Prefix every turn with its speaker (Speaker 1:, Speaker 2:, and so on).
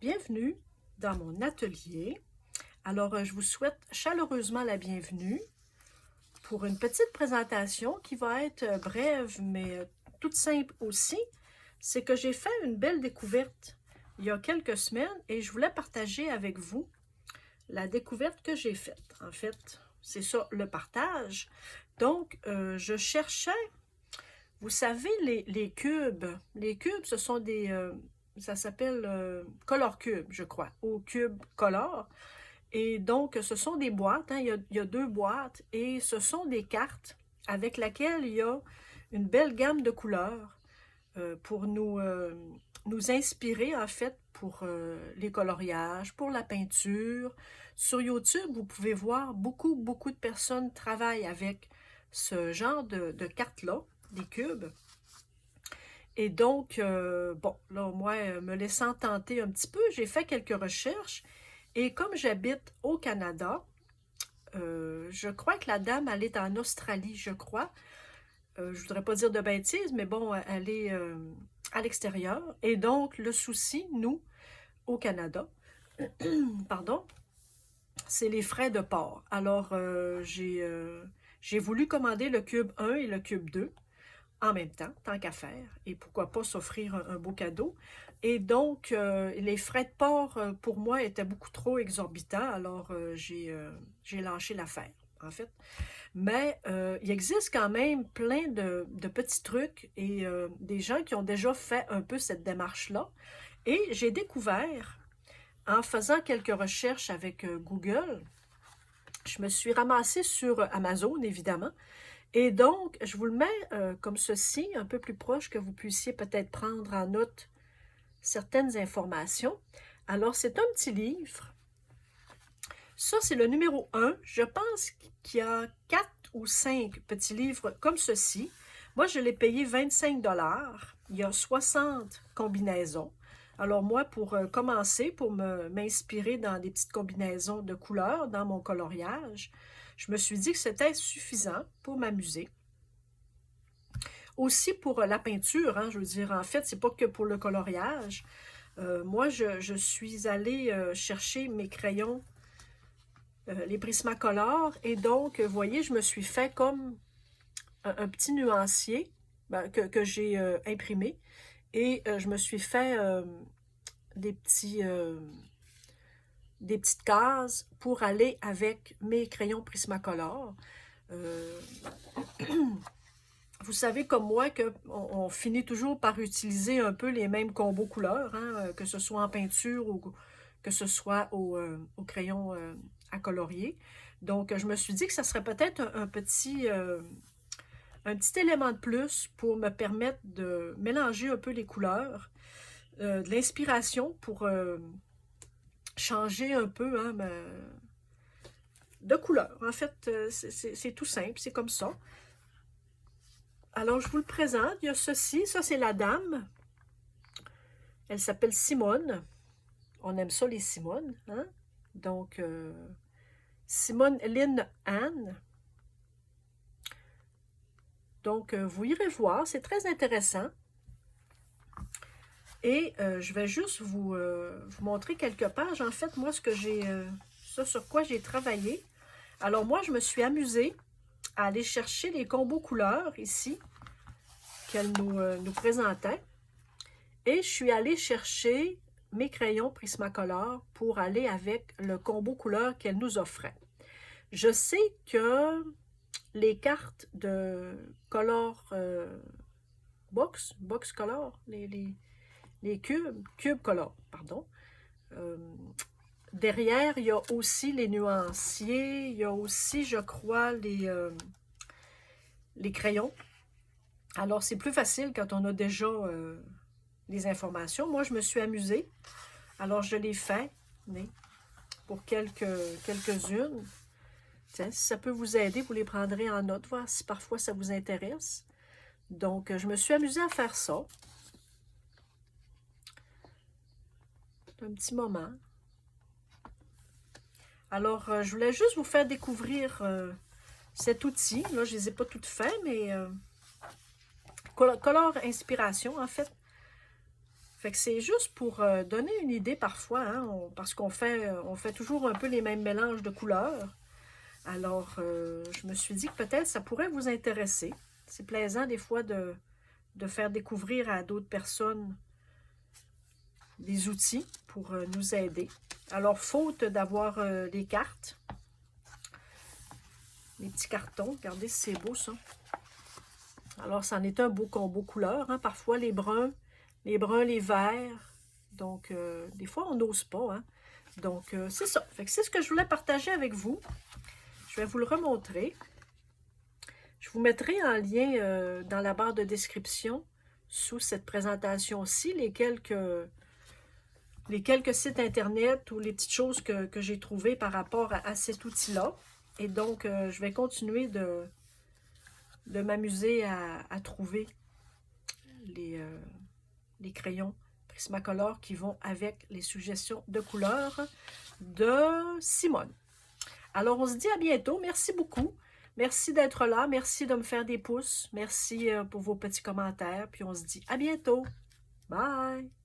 Speaker 1: Bienvenue dans mon atelier. Alors, je vous souhaite chaleureusement la bienvenue pour une petite présentation qui va être brève, mais toute simple aussi. C'est que j'ai fait une belle découverte il y a quelques semaines et je voulais partager avec vous la découverte que j'ai faite. En fait, c'est ça, le partage. Donc, je cherchais, vous savez, les cubes. Les cubes, ce sont ça s'appelle Color Cube, je crois, ou Cube Color. Et donc, ce sont des boîtes, hein, il y a deux boîtes, et ce sont des cartes avec lesquelles il y a une belle gamme de couleurs pour nous inspirer, en fait, pour les coloriages, pour la peinture. Sur YouTube, vous pouvez voir beaucoup de personnes travaillent avec ce genre de cartes-là, des cubes. Et donc, bon, là, moi, me laissant tenter un petit peu, j'ai fait quelques recherches. Et comme j'habite au Canada, je crois que la dame, elle est en Australie, je crois. Je voudrais pas dire de bêtises, mais bon, elle est à l'extérieur. Et donc, le souci, nous, au Canada, pardon, c'est les frais de port. Alors, j'ai voulu commander le cube 1 et le cube 2 en même temps, tant qu'à faire, et pourquoi pas s'offrir un beau cadeau. Et donc, les frais de port, pour moi, étaient beaucoup trop exorbitants, alors j'ai lâché l'affaire, en fait. Mais il existe quand même plein de petits trucs et des gens qui ont déjà fait un peu cette démarche-là. Et j'ai découvert, en faisant quelques recherches avec Google, je me suis ramassée sur Amazon, évidemment, et donc, je vous le mets comme ceci, un peu plus proche, que vous puissiez peut-être prendre en note certaines informations. Alors, c'est un petit livre. Ça, c'est le numéro 1. Je pense qu'il y a 4 ou 5 petits livres comme ceci. Moi, je l'ai payé 25 $. Il y a 60 combinaisons. Alors moi, pour commencer, pour m'inspirer dans des petites combinaisons de couleurs dans mon coloriage, je me suis dit que c'était suffisant pour m'amuser. Aussi pour la peinture, hein, je veux dire, en fait, c'est pas que pour le coloriage. Moi, je suis allée chercher mes crayons, les Prismacolor, et donc, vous voyez, je me suis fait comme un petit nuancier que j'ai imprimé, et je me suis fait des des petites cases pour aller avec mes crayons Prismacolor. Vous savez comme moi qu'on finit toujours par utiliser un peu les mêmes combos couleurs, hein, que ce soit en peinture ou que ce soit au crayon à colorier. Donc, je me suis dit que ça serait peut-être un petit élément de plus pour me permettre de mélanger un peu les couleurs, de l'inspiration pour changer un peu hein, de couleur. En fait, c'est tout simple, c'est comme ça. Alors, je vous le présente. Il y a ceci. Ça, c'est la dame. Elle s'appelle Simone. On aime ça, les Simones. Hein? Donc, Simone Lynn Anne. Donc, vous irez voir. C'est très intéressant. Et je vais juste vous montrer quelques pages. En fait, moi, ça sur quoi j'ai travaillé. Alors, moi, je me suis amusée à aller chercher les combos couleurs ici qu'elle nous présentait. Et je suis allée chercher mes crayons Prismacolor pour aller avec le combo couleur qu'elle nous offrait. Je sais que les cartes de Color Box Color, les cubes Color, pardon. Derrière, il y a aussi les nuanciers, il y a aussi, je crois, les crayons. Alors, c'est plus facile quand on a déjà les informations. Moi, je me suis amusée. Alors, je l'ai fait pour quelques-unes. Si ça peut vous aider, vous les prendrez en note, voir si parfois ça vous intéresse. Donc, je me suis amusée à faire ça. Un petit moment. Alors, je voulais juste vous faire découvrir cet outil. Là, je ne les ai pas toutes faites, mais Color Inspiration, en fait. Fait que c'est juste pour donner une idée parfois, hein, parce qu'on fait toujours un peu les mêmes mélanges de couleurs. Alors, je me suis dit que peut-être ça pourrait vous intéresser. C'est plaisant des fois de faire découvrir à d'autres personnes des outils pour nous aider. Alors, faute d'avoir des cartes, les petits cartons, regardez si c'est beau ça. Alors, c'en est un beau combo couleur, hein. Parfois les bruns, les verts. Donc, des fois, on n'ose pas, hein. Donc, c'est ça. Fait que c'est ce que je voulais partager avec vous. Je vais vous le remontrer. Je vous mettrai en lien dans la barre de description sous cette présentation-ci les quelques sites internet ou les petites choses que j'ai trouvées par rapport à cet outil-là. Et donc, je vais continuer de m'amuser à trouver les crayons Prismacolor qui vont avec les suggestions de couleurs de Simone. Alors, on se dit à bientôt. Merci beaucoup. Merci d'être là. Merci de me faire des pouces. Merci pour vos petits commentaires. Puis on se dit à bientôt. Bye!